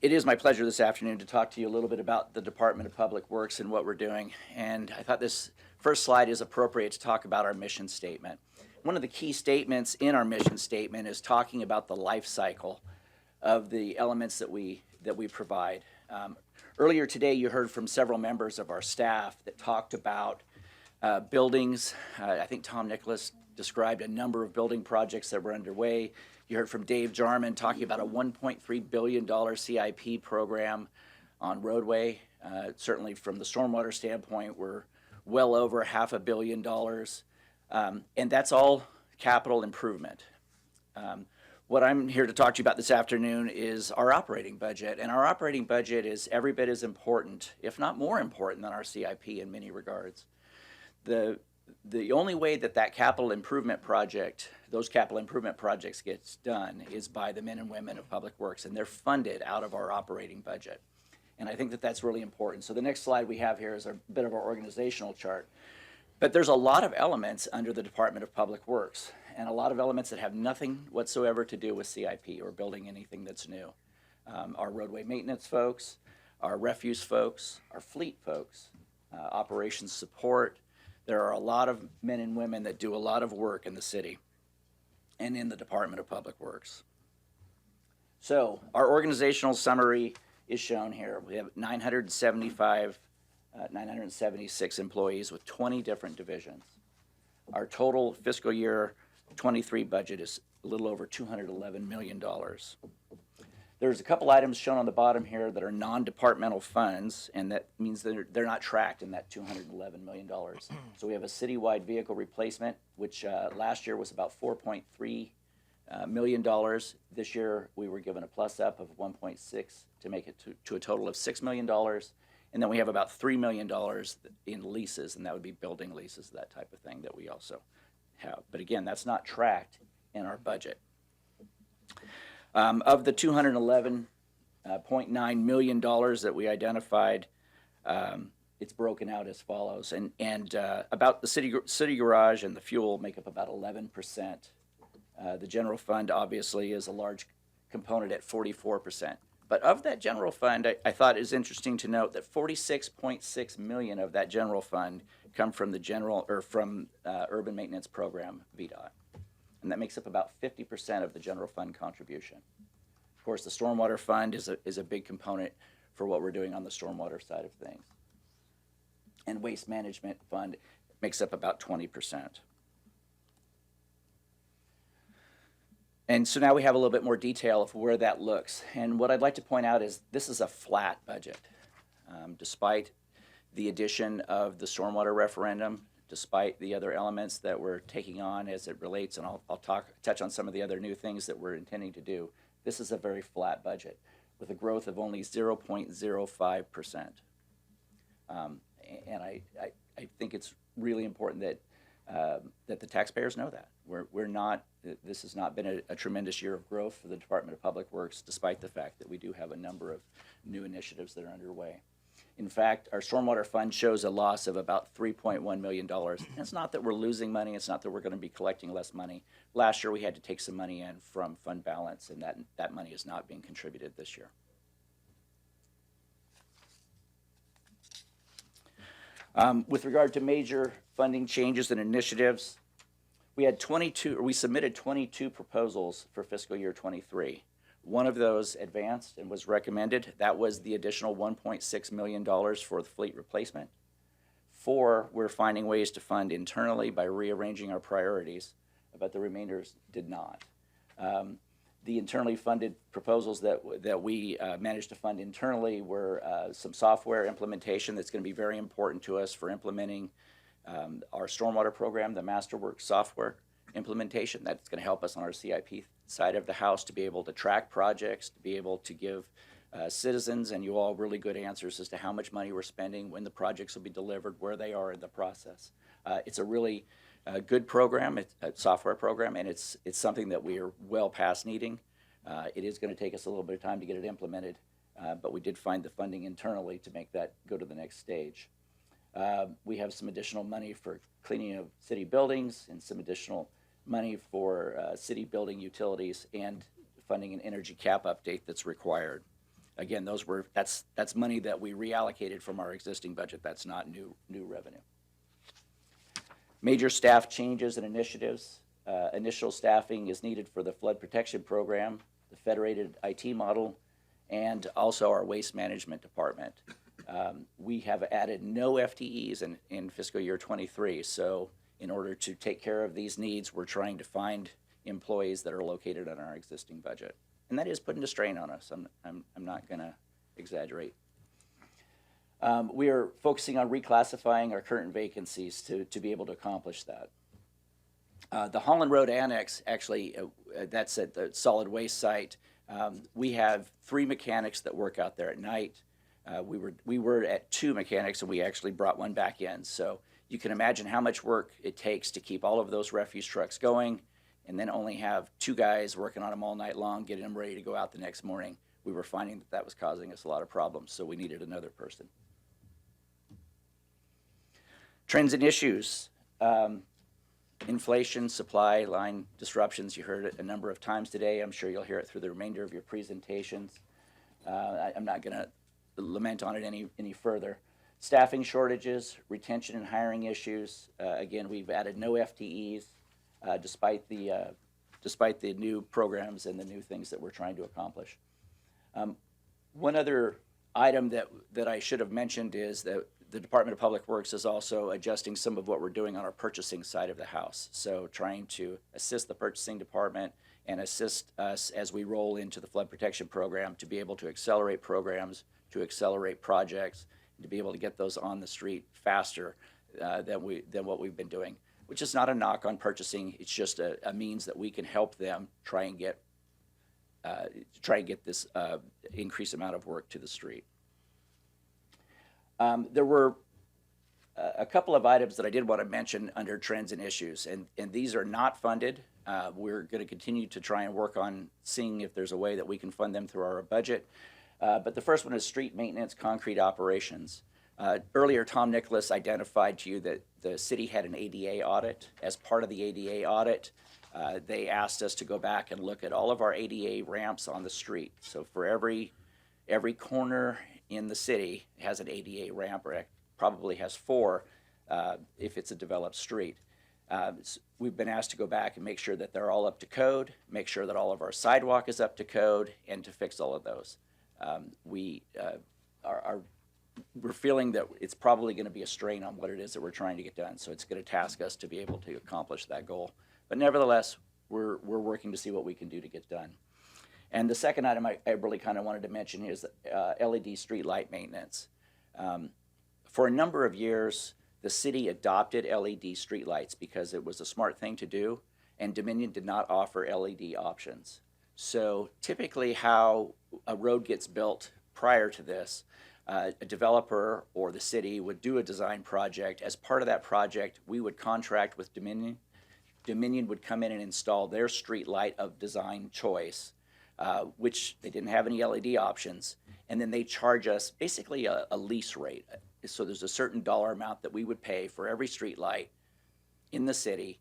It is my pleasure this afternoon to talk to you a little bit about the Department of Public Works and what we're doing. And I thought this first slide is appropriate to talk about our mission statement. One of the key statements in our mission statement is talking about the life cycle of the elements that we provide. Earlier today, you heard from several members of our staff that talked about buildings. I think Tom Nicholas described a number of building projects that were underway. You heard from Dave Jarman talking about a $1.3 billion CIP program on roadway. Certainly from the stormwater standpoint, we're well over $500 million. And that's all capital improvement. What I'm here to talk to you about this afternoon is our operating budget. And our operating budget is every bit as important, if not more important, than our CIP in many regards. The only way that capital improvement project, those capital improvement projects gets done is by the men and women of Public Works, and they're funded out of our operating budget. And I think that that's really important. So the next slide we have here is a bit of our organizational chart. But there's a lot of elements under the Department of Public Works, and a lot of elements that have nothing whatsoever to do with CIP or building anything that's new. Our roadway maintenance folks, our refuse folks, our fleet folks, operations support. There are a lot of men and women that do a lot of work in the city and in the Department of Public Works. So our organizational summary is shown here. We have 976 employees with 20 different divisions. Our total fiscal year 23 budget is a little over $211 million. There's a couple items shown on the bottom here that are non-departmental funds, and that means that they're not tracked in that $211 million. So we have a citywide vehicle replacement, which last year was about $4.3 million. This year we were given a plus up of 1.6 to make it to a total of $6 million. And then we have about $3 million in leases, and that would be building leases, that type of thing that we also have. But again, that's not tracked in our budget. Of the $211.9 million that we identified, it's broken out as follows. And about the city garage and the fuel make up about 11%. The general fund obviously is a large component at 44%. But of that general fund, I thought it was interesting to note that 46.6 million of that general fund come from the Urban Maintenance Program, VDOT. And that makes up about 50% of the general fund contribution. Of course, the stormwater fund is a big component for what we're doing on the stormwater side of things. And waste management fund makes up about 20%. And so now we have a little bit more detail of where that looks. And what I'd like to point out is this is a flat budget. Despite the addition of the stormwater referendum, despite the other elements that we're taking on as it relates, and I'll touch on some of the other new things that we're intending to do, this is a very flat budget with a growth of only 0.05%. And I think it's really important that the taxpayers know that. This has not been a tremendous year of growth for the Department of Public Works, despite the fact that we do have a number of new initiatives that are underway. In fact, our stormwater fund shows a loss of about $3.1 million. And it's not that we're losing money, it's not that we're going to be collecting less money. Last year we had to take some money in from fund balance, and that money is not being contributed this year. With regard to major funding changes and initiatives, we submitted 22 proposals for fiscal year 23. One of those advanced and was recommended. That was the additional $1.6 million for the fleet replacement. 4, we're finding ways to fund internally by rearranging our priorities, but the remainders did not. The internally funded proposals that we managed to fund internally were some software implementation that's going to be very important to us for implementing our stormwater program, the Masterworks software implementation. That's going to help us on our CIP side of the house to be able to track projects, to be able to give citizens and you all really good answers as to how much money we're spending, when the projects will be delivered, where they are in the process. It's a really good program, it's a software program, and it's something that we are well past needing. It is going to take us a little bit of time to get it implemented, but we did find the funding internally to make that go to the next stage. We have some additional money for cleaning of city buildings and some additional money for city building utilities and funding an energy cap update that's required. again, that's money that we reallocated from our existing budget. That's not new revenue. Major staff changes and initiatives. Initial staffing is needed for the flood protection program, the federated IT model, and also our waste management department. We have added no FTEs in fiscal year 23. So in order to take care of these needs, we're trying to find employees that are located on our existing budget. And that is putting a strain on us. I'm not going to exaggerate. We are focusing on reclassifying our current vacancies to be able to accomplish that. The Holland Road Annex, actually, that's at the solid waste site. We have 3 mechanics that work out there at night. We were at 2 mechanics, and we actually brought 1 back in. So you can imagine how much work it takes to keep all of those refuse trucks going, and then only have 2 guys working on them all night long, getting them ready to go out the next morning. We were finding that was causing us a lot of problems, so we needed another person. Trends and issues. Inflation, supply line disruptions. You heard it a number of times today. I'm sure you'll hear it through the remainder of your presentations. I'm not going to lament on it any further. Staffing shortages, retention and hiring issues. Again, we've added no FTEs despite the new programs and the new things that we're trying to accomplish. One other item that I should have mentioned is that the Department of Public Works is also adjusting some of what we're doing on our purchasing side of the house. So trying to assist the purchasing department and assist us as we roll into the flood protection program to be able to accelerate programs, to accelerate projects, and to be able to get those on the street faster than what we've been doing, which is not a knock on purchasing. It's just a means that we can help them try and get this increased amount of work to the street. There were a couple of items that I did want to mention under trends and issues, and these are not funded. We're going to continue to try and work on seeing if there's a way that we can fund them through our budget. But the first one is street maintenance, concrete operations. Earlier, Tom Nicholas identified to you that the city had an ADA audit. As part of the ADA audit, they asked us to go back and look at all of our ADA ramps on the street. So for every corner in the city has an ADA ramp, or probably has 4 if it's a developed street. We've been asked to go back and make sure that they're all up to code, make sure that all of our sidewalk is up to code, and to fix all of those. We're feeling that it's probably going to be a strain on what it is that we're trying to get done, so it's going to task us to be able to accomplish that goal. But nevertheless, we're working to see what we can do to get done. And the second item I really kind of wanted to mention is LED street light maintenance. For a number of years, the city adopted LED street lights because it was a smart thing to do, and Dominion did not offer LED options. So typically how a road gets built prior to this, a developer or the city would do a design project. As part of that project, we would contract with Dominion. Dominion would come in and install their street light of design choice, which they didn't have any LED options, and then they charge us basically a lease rate. So there's a certain dollar amount that we would pay for every street light in the city.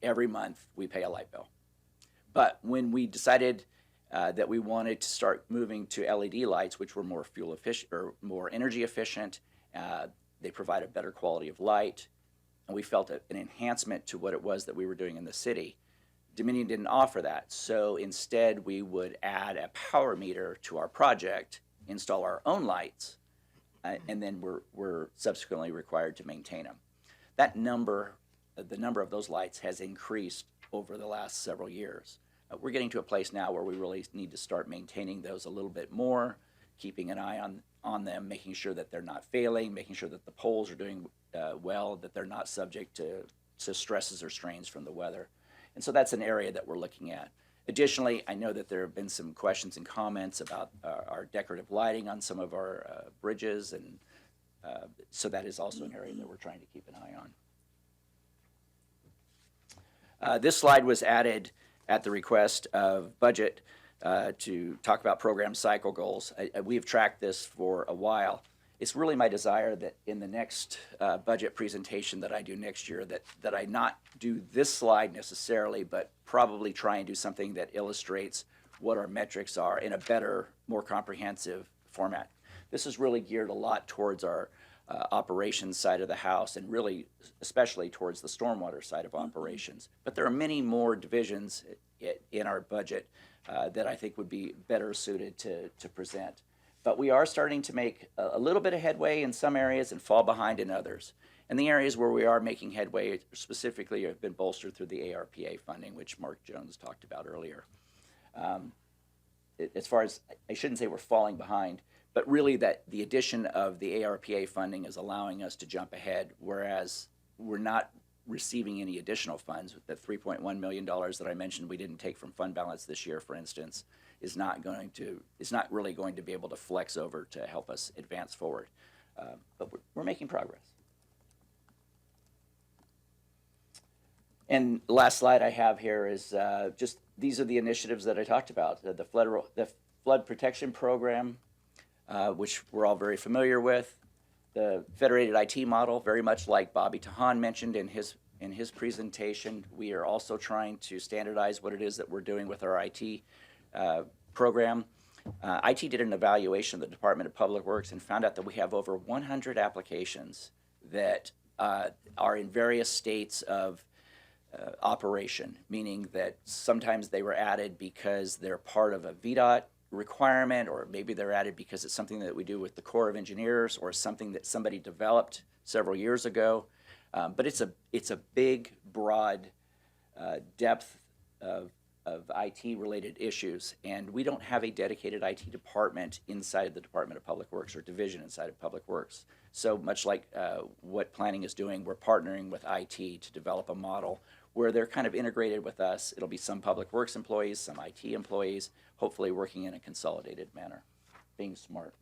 Every month we pay a light bill. But when we decided that we wanted to start moving to LED lights, which were more fuel efficient or more energy efficient, they provide a better quality of light, and we felt an enhancement to what it was that we were doing in the city. Dominion didn't offer that, so instead we would add a power meter to our project, install our own lights, and then we're subsequently required to maintain them. That number, the number of those lights has increased over the last several years. We're getting to a place now where we really need to start maintaining those a little bit more, keeping an eye on them, making sure that they're not failing, making sure that the poles are doing well, that they're not subject to stresses or strains from the weather. And so that's an area that we're looking at. Additionally, I know that there have been some questions and comments about our decorative lighting on some of our bridges, and so that is also an area that we're trying to keep an eye on. This slide was added at the request of budget to talk about program cycle goals. We have tracked this for a while. It's really my desire that in the next budget presentation that I do next year, that I not do this slide necessarily, but probably try and do something that illustrates what our metrics are in a better, more comprehensive format. This is really geared a lot towards our operations side of the house, and really especially towards the stormwater side of operations. But there are many more divisions in our budget that I think would be better suited to present. But we are starting to make a little bit of headway in some areas and fall behind in others. And the areas where we are making headway specifically have been bolstered through the ARPA funding, which Mark Jones talked about earlier. As far as, I shouldn't say we're falling behind, but really that the addition of the ARPA funding is allowing us to jump ahead, whereas we're not receiving any additional funds. The $3.1 million that I mentioned we didn't take from fund balance this year, for instance, is not really going to be able to flex over to help us advance forward. But we're making progress. And the last slide I have here is just these are the initiatives that I talked about. The flood protection program, which we're all very familiar with. The federated IT model, very much like Bobby Tahan mentioned in his presentation. We are also trying to standardize what it is that we're doing with our IT program. IT did an evaluation of the Department of Public Works and found out that we have over 100 applications that are in various states of operation, meaning that sometimes they were added because they're part of a VDOT requirement, or maybe they're added because it's something that we do with the Corps of Engineers, or something that somebody developed several years ago. But it's a big, broad depth of IT-related issues, and we don't have a dedicated IT department inside the Department of Public Works, or division inside of Public Works. So much like what planning is doing, we're partnering with IT to develop a model where they're kind of integrated with us. It'll be some Public Works employees, some IT employees, hopefully working in a consolidated manner, being smart.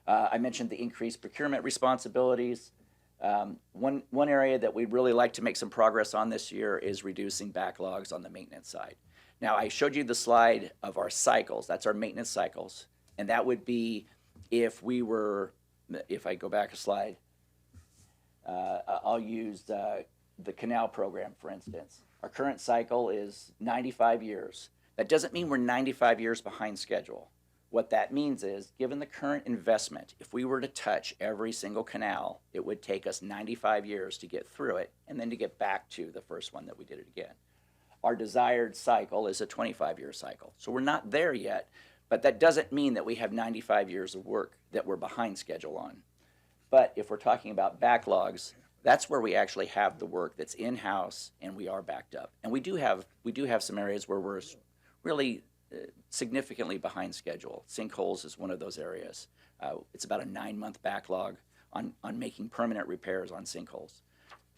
I mentioned the increased procurement responsibilities. One area that we'd really like to make some progress on this year is reducing backlogs on the maintenance side. Now, I showed you the slide of our cycles. That's our maintenance cycles. And that would be if I go back a slide, I'll use the canal program, for instance. Our current cycle is 95 years. That doesn't mean we're 95 years behind schedule. What that means is, given the current investment, if we were to touch every single canal, it would take us 95 years to get through it and then to get back to the first one that we did it again. Our desired cycle is a 25-year cycle. So we're not there yet, but that doesn't mean that we have 95 years of work that we're behind schedule on. But if we're talking about backlogs, that's where we actually have the work that's in-house and we are backed up. And we do have some areas where we're really significantly behind schedule. Sinkholes is one of those areas. It's about a 9-month backlog on making permanent repairs on sinkholes.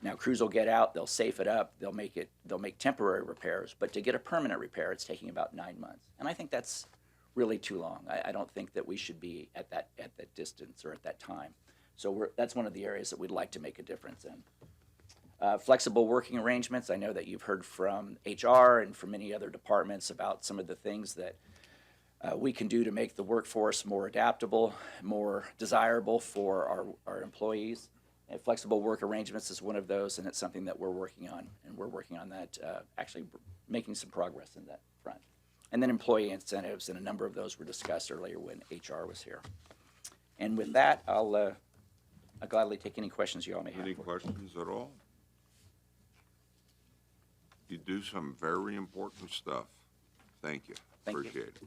Now, crews will get out, they'll safe it up, they'll make temporary repairs, but to get a permanent repair, it's taking about 9 months. And I think that's really too long. I don't think that we should be at that distance or at that time. So that's one of the areas that we'd like to make a difference in. Flexible working arrangements. I know that you've heard from HR and from many other departments about some of the things that we can do to make the workforce more adaptable, more desirable for our employees. And flexible work arrangements is one of those, and it's something that we're working on. And we're working on that, actually making some progress in that front. And then employee incentives, and a number of those were discussed earlier when HR was here. And with that, I'll gladly take any questions you all may have. Any questions at all? You do some very important stuff. Thank you. Thank you. Appreciate it.